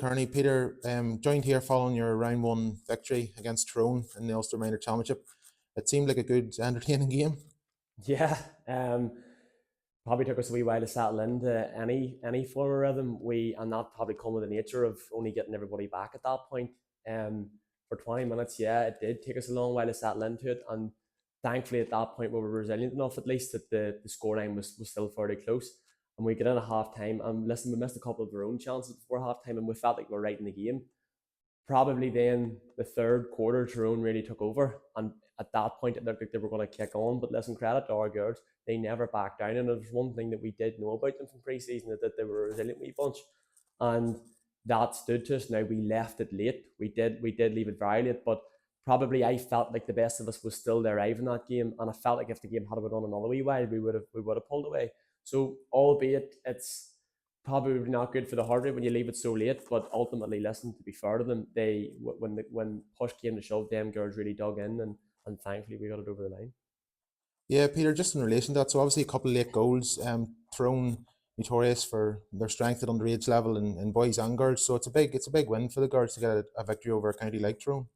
Kearney. Peter, joined here following your round one victory against Tyrone in the Ulster Minor Championship. It seemed like a good, entertaining game. Yeah, probably took us a wee while to settle into any form of rhythm. And that probably come with the nature of only getting everybody back at that point. For 20 minutes, yeah, it did take us a long while to settle into it, and thankfully at that point we were resilient enough at least that the scoreline was still fairly close. And we get in at half time, and listen, we missed a couple of our own chances before half time, and we felt like we were right in the game. Probably then the third quarter, Tyrone really took over, and at that point it looked like they were going to kick on. But listen, credit to our girls, they never backed down, and there's one thing that we did know about them from pre-season, that they were a resilient wee bunch, and that stood to us. Now, we left it late, we did leave it very late, but probably I felt like the best of us was still there in that game, and I felt like if the game had went on another wee while, we would have pulled away. So, albeit it's probably not good for the heart rate when you leave it so late, but ultimately, listen, to be fair to them, when push came to shove, them girls really dug in, and thankfully we got it over the line. Yeah, Peter, just in relation to that, so obviously a couple of late goals. Tyrone notorious for their strength at underage level in boys and girls, so it's a big win for the girls to get a victory over a county like Tyrone.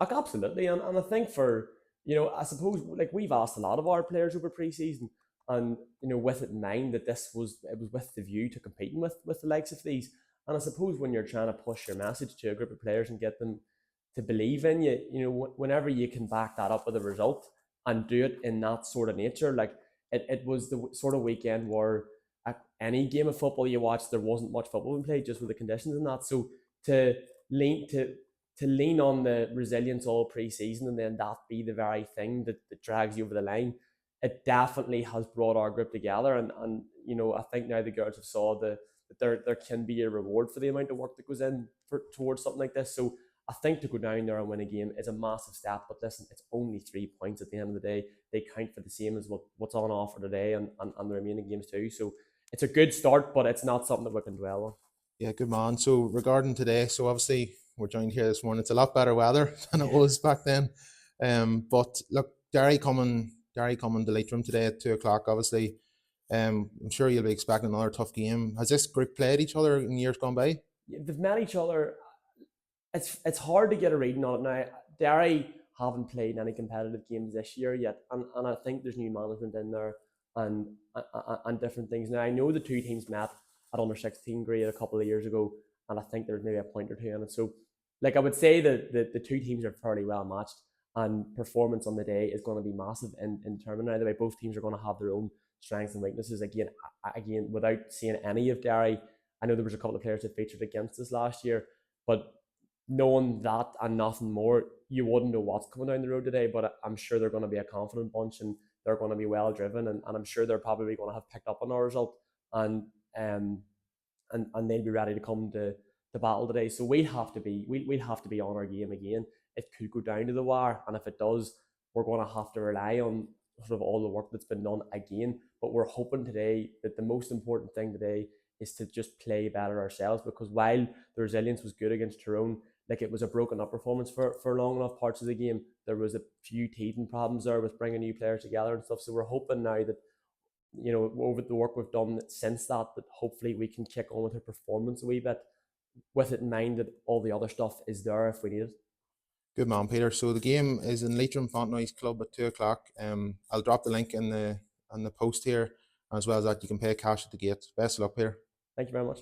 Absolutely, and I think I suppose, like, we've asked a lot of our players over pre-season, and with it in mind that it was with the view to competing with the likes of these. And I suppose when you're trying to push your message to a group of players and get them to believe in you, whenever you can back that up with a result and do it in that sort of nature, like it was the sort of weekend where at any game of football you watched, there wasn't much football being played just with the conditions and that. So to lean on the resilience all pre-season and then that be the very thing that drags you over the line, it definitely has brought our group together. And I think now the girls have saw that there can be a reward for the amount of work that goes in towards something like this. So I think to go down there and win a game is a massive step. But listen, it's only 3 points at the end of the day. They count for the same as what's on offer today and the remaining games too. So it's a good start, but it's not something that we can dwell on. Yeah, good man. So regarding today, so obviously we're joined here this morning. It's a lot better weather than it was back then. But look, Derry coming to Liatriom today at 2:00. Obviously, I'm sure you'll be expecting another tough game. Has this group played each other in years gone by? Yeah, they've met each other. It's hard to get a reading on it now. Derry haven't played any competitive games this year yet, and I think there's new management in there and different things. Now, I know the two teams met at under 16 grade a couple of years ago, and I think there's maybe a point or two in it. So, like, I would say that the two teams are fairly well matched, and performance on the day is going to be massive in determining either way. Both teams are going to have their own strengths and weaknesses. Again, without seeing any of Derry, I know there was a couple of players that featured against us last year, but knowing that and nothing more, you wouldn't know what's coming down the road today. But I'm sure they're going to be a confident bunch, and they're going to be well driven, and I'm sure they're probably going to have picked up on our result, and they'll be ready to come to battle today. So we'll have to be on our game again. It could go down to the wire, and if it does, we're going to have to rely on sort of all the work that's been done again. But we're hoping today that the most important thing today is to just play better ourselves, because while the resilience was good against Tyrone, like, it was a broken up performance for long enough parts of the game. There was a few teething problems there with bringing new players together and stuff. So we're hoping now that, over the work we've done since that hopefully we can kick on with her performance a wee bit, with it in mind that all the other stuff is there if we need it. Good man, Peter. So the game is in Liatriom Fontenoy's Club at 2:00. I'll drop the link in the post here, as well as that you can pay cash at the gate. Best of luck, Peter. Thank you very much.